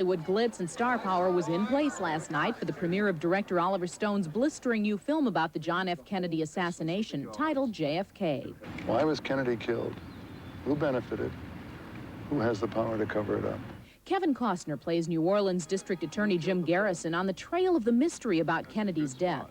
Hollywood glitz and star power was in place last night for the premiere of director Oliver Stone's blistering new film about the John F. Kennedy assassination, titled JFK. Why was Kennedy killed? Who benefited? Who has the power to cover it up? Kevin Costner plays New Orleans District Attorney Jim Garrison on the trail of the mystery about Kennedy's death.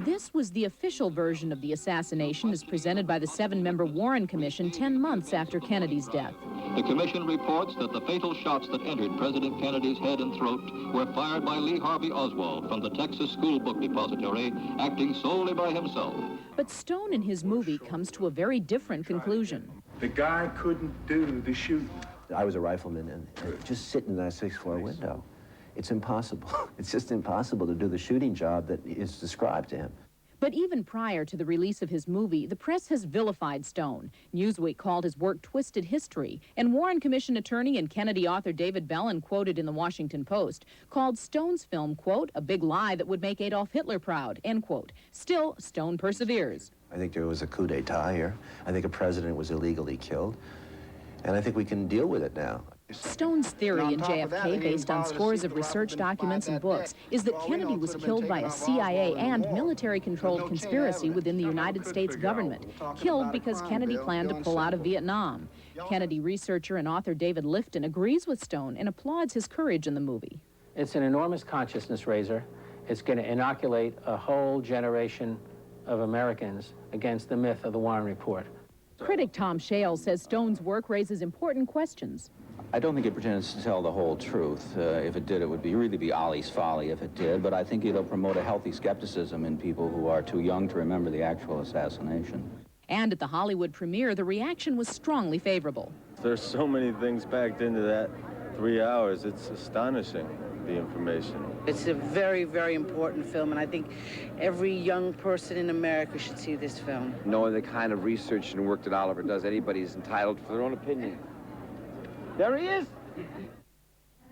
This was the official version of the assassination as presented by the 7-member Warren Commission 10 months after Kennedy's death. The commission reports that the fatal shots that entered President Kennedy's head and throat were fired by Lee Harvey Oswald from the Texas School Book Depository, acting solely by himself. But Stone in his movie comes to a very different conclusion. The guy couldn't do the shooting. I was a rifleman and just sitting in that 6th floor window. It's impossible. It's just impossible to do the shooting job that is described to him. But even prior to the release of his movie, the press has vilified Stone. Newsweek called his work twisted history, and Warren Commission attorney and Kennedy author David Bellin, quoted in the Washington Post, called Stone's film, quote, a big lie that would make Adolf Hitler proud, end quote. Still, Stone perseveres. I think there was a coup d'etat here. I think a president was illegally killed, and I think we can deal with it now. Stone's theory in JFK, based on scores of research documents and books, is that Kennedy was killed by a CIA and military-controlled conspiracy within the United States government, killed because Kennedy planned to pull out of Vietnam. Kennedy researcher and author David Lifton agrees with Stone and applauds his courage in the movie. It's an enormous consciousness raiser. It's going to inoculate a whole generation of Americans against the myth of the Warren Report. Critic Tom Shale says Stone's work raises important questions. I don't think it pretends to tell the whole truth. If it did, it would really be Ollie's folly if it did, but I think it'll promote a healthy skepticism in people who are too young to remember the actual assassination. And at the Hollywood premiere, the reaction was strongly favorable. There's so many things packed into that 3 hours. It's astonishing, the information. It's a very, very important film, and I think every young person in America should see this film. Knowing the kind of research and work that Oliver does, anybody's entitled for their own opinion. There he is!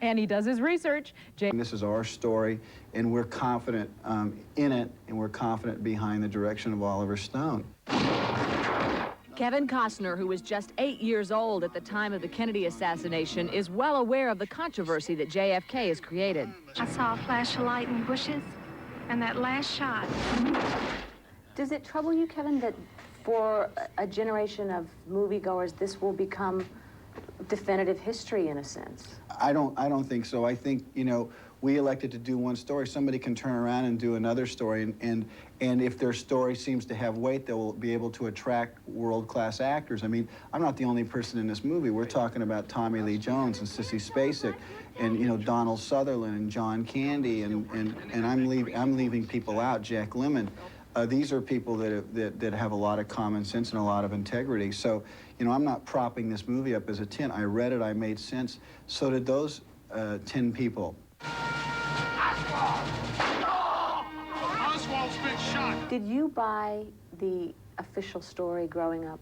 And he does his research. This is our story, and we're confident in it, and we're confident behind the direction of Oliver Stone. Kevin Costner, who was just 8 years old at the time of the Kennedy assassination, is well aware of the controversy that JFK has created. I saw a flash of light in the bushes, and that last shot. Does it trouble you, Kevin, that for a generation of moviegoers, this will become definitive history in a sense? I don't think so. I think, you know, we elected to do one story. Somebody can turn around and do another story, and if their story seems to have weight, they will be able to attract world-class actors. I mean, I'm not the only person in this movie. We're talking about Tommy Lee Jones and Sissy Spacek, and you know, Donald Sutherland and John Candy, and I'm leaving people out. Jack Lemmon. These are people that have a lot of common sense and a lot of integrity. So, you know, I'm not propping this movie up as a 10. I read it, I made sense. So did those 10 people. Oswald's been shot. Did you buy the official story growing up?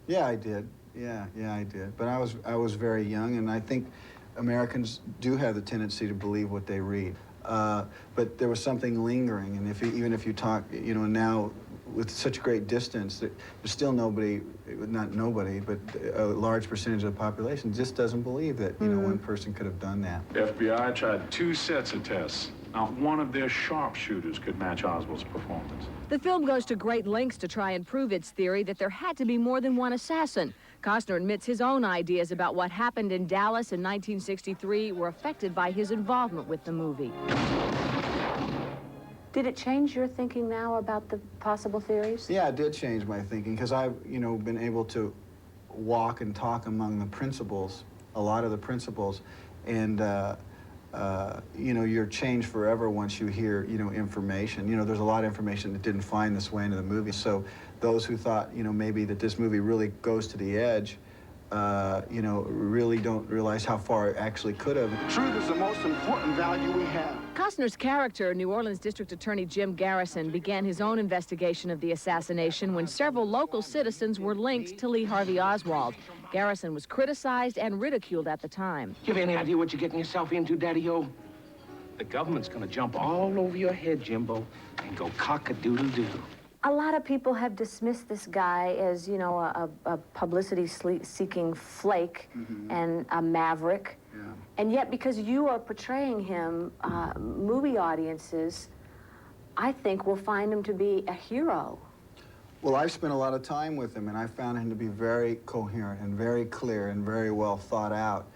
Yeah, I did. Yeah, I did. But I was very young, and I think Americans do have the tendency to believe what they read. But there was something lingering, and even if you talk, you know, now with such great distance, there's still nobody, not nobody, but a large percentage of the population just doesn't believe that, you know, one person could have done that. FBI tried 2 sets of tests. Not one of their sharpshooters could match Oswald's performance. The film goes to great lengths to try and prove its theory that there had to be more than one assassin. Costner admits his own ideas about what happened in Dallas in 1963 were affected by his involvement with the movie. Did it change your thinking now about the possible theories? Yeah, it did change my thinking, because I've, you know, been able to walk and talk among the principals, a lot of the principals, and you know, you're changed forever once you hear, you know, information. You know, there's a lot of information that didn't find this way into the movie. So those who thought, you know, maybe that this movie really goes to the edge, you know, really don't realize how far it actually could have. Truth is the most important value we have. Costner's character, New Orleans District Attorney Jim Garrison, began his own investigation of the assassination when several local citizens were linked to Lee Harvey Oswald. Garrison was criticized and ridiculed at the time. You have any idea what you're getting yourself into, Daddy-O? The government's gonna jump all over your head, Jimbo, and go cock-a-doodle-doo. A lot of people have dismissed this guy as, you know, a publicity-seeking flake and a maverick. Yeah. And yet, because you are portraying him, movie audiences, I think, will find him to be a hero. Well, I've spent a lot of time with him, and I found him to be very coherent and very clear and very well thought out.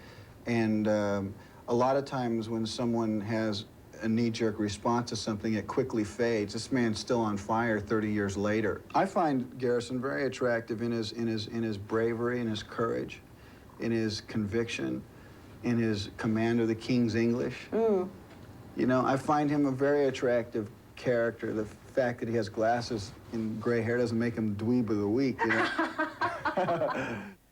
And a lot of times when someone has a knee-jerk response to something, it quickly fades. This man's still on fire 30 years later. I find Garrison very attractive in his bravery, in his courage, in his conviction, in his command of the King's English. You know, I find him a very attractive character. The fact that he has glasses and gray hair doesn't make him dweeb of the week, you know.